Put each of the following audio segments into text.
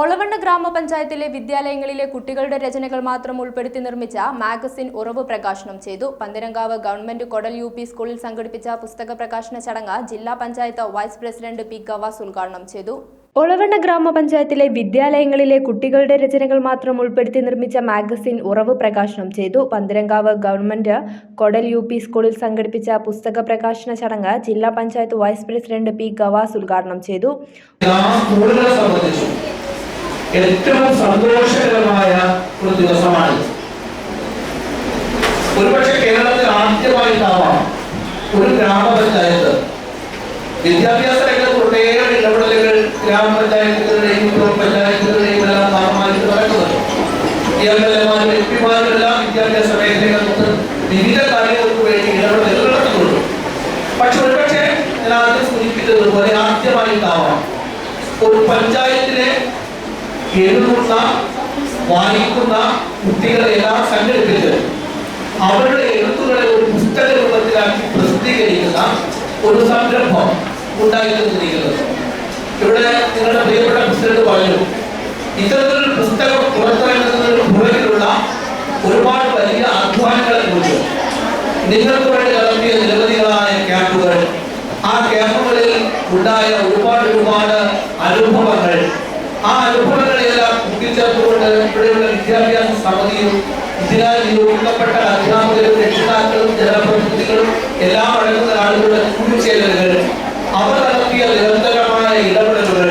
ഒളവണ്ണ ഗ്രാമപഞ്ചായത്തിലെ വിദ്യാലയങ്ങളിലെ കുട്ടികളുടെ രചനകൾ മാത്രം ഉൾപ്പെടുത്തി നിർമ്മിച്ച മാഗസിൻ ഉറവ് പ്രകാശനം ചെയ്തു. Pantheerankavu government Kodal UP. സ്കൂളിൽ സംഘടിപ്പിച്ച പുസ്തക പ്രകാശന ചടങ്ങ് ജില്ലാ panchayat vice president P. Gavas ഉദ്ഘാടനം ചെയ്തു. ഒളവണ്ണ ഗ്രാമപഞ്ചായത്തിലെ വിദ്യാലയങ്ങളിലെ കുട്ടികളുടെ രചനകൾ മാത്രം ഉൾപ്പെടുത്തി നിർമ്മിച്ച മാഗസിൻ ഉറവ് പ്രകാശനം ചെയ്തു. Pantheerankavu government Kodal UP. സ്കൂളിൽ സംഘടിപ്പിച്ച പുസ്തക പ്രകാശന ചടങ്ങ് ജില്ലാ panchayat vice president P. Gavas ഉദ്ഘാടനം ചെയ്തു. ഏറ്റവും സന്തോഷകരമായ ഒരു ദിവസമാണ്. ഒരുപക്ഷെ കേരളത്തിൽ ആദ്യമായിട്ടാവാം ഒരു ഗ്രാമപഞ്ചായത്ത് വിദ്യാഭ്യാസ രംഗത്ത് ഒട്ടേറെ ഇടപെടലുകൾ ഗ്രാമപഞ്ചായത്തുകളുടെയും പഞ്ചായത്തുകളുടെയും എല്ലാം ഭാഗമായിട്ട് നടക്കുന്നുണ്ട്. എം.എൽ.എമാരും എം.പിമാരുമെല്ലാം വിദ്യാഭ്യാസ മേഖലകൾക്ക് വിവിധ കാര്യങ്ങൾക്ക് വേണ്ടി ഇടപെടലുകൾ നടത്തുന്നുണ്ട്. പക്ഷെ ഒരുപക്ഷെ ഞാൻ ആദ്യം സൂചിപ്പിച്ചതുപോലെ ആദ്യമായിട്ടാവാം ഒരു പഞ്ചായത്തിലെ എഴുതുന്ന വായിക്കുന്ന കുട്ടികളെല്ലാം സംഘടിപ്പിച്ച് അവരുടെ എഴുത്തുകളെ ഒരു പുസ്തക രൂപത്തിലാക്കി പ്രസിദ്ധീകരിക്കുന്ന ഒരു സംരംഭം ഉണ്ടായിരിക്കുന്നത്. ഇവിടെ നിങ്ങളുടെ പ്രിയപ്പെട്ട പ്രസിഡന്റ് പറഞ്ഞു, ഇത്തരത്തിലൊരു പുസ്തകം പുറത്തിറങ്ങുന്നതിന് പുറകിലുള്ള ഒരുപാട് വലിയ അധ്വാനങ്ങളെ കുറിച്ച് നിങ്ങൾക്ക് വേണ്ടി നടത്തിയ നിരവധികളായ ക്യാമ്പുകൾ, ആ ക്യാമ്പുകളിൽ ഉണ്ടായ ഒരുപാട് അനുഭവങ്ങൾ, ആ അനുഭവങ്ങളെല്ലാം കൂട്ടിച്ചേർത്തുകൊണ്ട് ഇവിടെയുള്ള വിദ്യാഭ്യാസ സമിതിയും ഇതിനാൽ നിയോഗിക്കപ്പെട്ട അധ്യാപകരും രക്ഷിതാക്കളും ജനപ്രതിനിധികളും എല്ലാം അടങ്ങുന്ന ആളുകളുടെ കൂടിച്ചേരലുകൾ, അവർ നടത്തിയ നിരന്തരമായ ഇടപെടലുകൾ,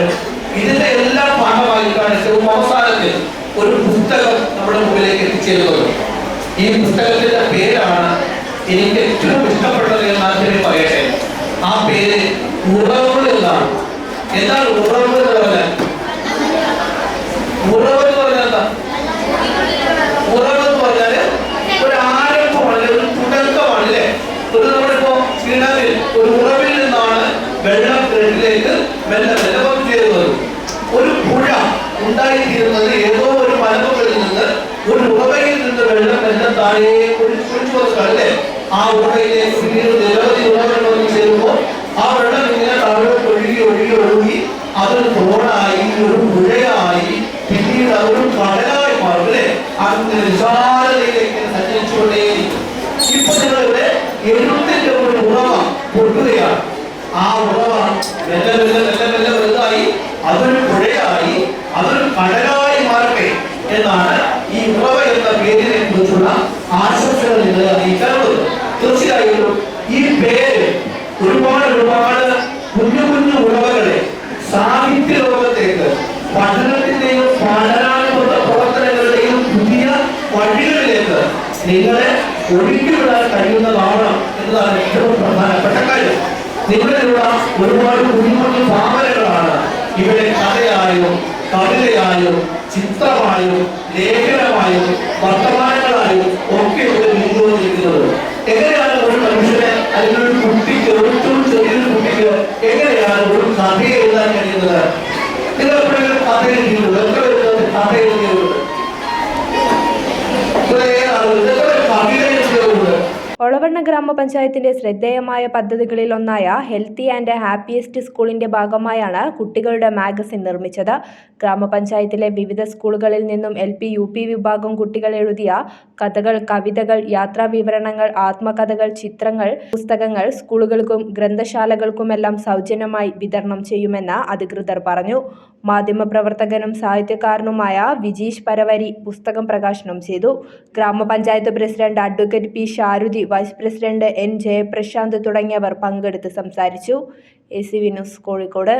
ഇതിന്റെ എല്ലാം ഭാഗമായിട്ടാണ് ഏറ്റവും അവസാനത്തിൽ ഒരു പുസ്തകം നമ്മുടെ മുമ്പിലേക്ക് എത്തിച്ചേരുന്നത്. ഈ പുസ്തകത്തിന്റെ പേരാണ് എനിക്ക് ഏറ്റവും ഇഷ്ടപ്പെട്ടത് എന്ന് ആദ്യമേ പറയട്ടെ. ആ പേര് ഉറവ് എന്നാണ്. എന്താണ് ഉറവ് എന്ന് പറഞ്ഞാൽ? ഉറവ് എന്ന് പറഞ്ഞാൽ എന്താ? ഉറവ് എന്ന് പറഞ്ഞാല് ഒരു ആരംഭമാണ്, ഒരു തുടക്കമാണ് അല്ലേ? ഒരു നമ്മളിപ്പോ കിണറിൽ ഒരു ഉറവിൽ നിന്നാണ് വെള്ളം കിണറ്റിലേക്ക് മെല്ലെ വന്നു ചേരുന്നത്. ഒരു പുഴ ഉണ്ടായിത്തീരുന്നത് ഏതോ ഒരു മലമുകളിൽ നിന്ന് ഒരു ഉറവയിൽ നിന്ന് വെള്ളം മെല്ലെ താഴെ ഒഴിച്ചു വന്നതാണ് അല്ലേ? ആ ഉറവയിലേക്ക് പിന്നീട് നിരവധി ഉറവകൾ വന്നു ചേരുമ്പോൾ ആ വെള്ളം ഇങ്ങനെ താഴോട്ട് ഒഴുകി അതൊരു തോടായി, ഒരു പുഴയായി, പിന്നീട് അതൊരു കടലായി മാറും അല്ലേ? അങ്ങനെ വിശാലതയിലേക്ക് സഞ്ചരിച്ചുകൊണ്ടേയിരിക്കും. ഇപ്പൊ നിങ്ങളിവിടെ എഴുത്തിന്റെ ഒരു ഉറവ പൊട്ടുകയാണ്. ആ ഉറവ മെല്ലെ വലുതായി അതൊരു പുഴയായി, അതൊരു കടലായി മാറട്ടെ എന്നാണ് ഈ ഉറവ എന്ന പേരിനെ കുറിച്ചുള്ള ആശംസകൾ നിങ്ങൾ അറിയിക്കാറുള്ളത്. തീർച്ചയായിട്ടും ഈ പേര് ഒരുപാട് കുഞ്ഞു ഉറവകളെ സാഹിത്യ ലോകത്തേക്ക് പഠനത്തിന്റെയും പഠനാനുബന്ധ പ്രവർത്തനങ്ങളുടെയും പുതിയ വഴികളിലേക്ക് നിങ്ങളെ ഒഴുക്കിവിടാൻ കഴിയുന്നതാണ് എന്നതാണ് ഏറ്റവും പ്രധാനപ്പെട്ട കാര്യം. നിങ്ങളിലുള്ള ഒരുപാട് കുഞ്ഞു ഭാവനകളാണ് ഇവിടെ കഥയായും കവിതയായും ചിത്രമായും ലേഖനമായും വർത്തമാനങ്ങളായും ഒക്കെ ഇവിടെ നീണ്ടുകൊണ്ടിരിക്കുന്നത്. എങ്ങനെയാണ് ഒരു മനുഷ്യനെ അല്ലെങ്കിൽ ഒരു കുട്ടിക്ക്, ഏറ്റവും ചെറിയൊരു കുട്ടിക്ക് എങ്ങനെയാണ് ഒരു കഥ എഴുതാൻ കഴിയുന്നത്? നിങ്ങൾ എപ്പോഴെങ്കിലും കഥ എഴുതിയിട്ടുണ്ട്? എത്ര പേര് കഥ എഴുതിയിട്ടുണ്ട്? കവിത എഴുതിയിട്ടുണ്ട്? ഒളവണ്ണ ഗ്രാമപഞ്ചായത്തിന്റെ ശ്രദ്ധേയമായ പദ്ധതികളിൽ ഒന്നായ ഹെൽത്തി ആൻഡ് ഹാപ്പിയസ്റ്റ് സ്കൂളിന്റെ ഭാഗമായാണ് കുട്ടികളുടെ മാഗസിൻ നിർമ്മിച്ചത്. ഗ്രാമപഞ്ചായത്തിലെ വിവിധ സ്കൂളുകളിൽ നിന്നും LP, UP വിഭാഗം കുട്ടികൾ എഴുതിയ കഥകൾ, കവിതകൾ, യാത്രാ വിവരണങ്ങൾ, ആത്മകഥകൾ, ചിത്രങ്ങൾ, പുസ്തകങ്ങൾ സ്കൂളുകൾക്കും ഗ്രന്ഥശാലകൾക്കുമെല്ലാം സൗജന്യമായി വിതരണം ചെയ്യുമെന്ന് അധികൃതർ പറഞ്ഞു. മാധ്യമപ്രവർത്തകനും സാഹിത്യകാരനുമായ വിജീഷ് പരവരി പുസ്തകം പ്രകാശനം ചെയ്തു. ഗ്രാമപഞ്ചായത്ത് president advocate P. Sharuthi, vice president N. Jayaprasanth തുടങ്ങിയവർ പങ്കെടുത്ത് സംസാരിച്ചു. ACV news, Kozhikode.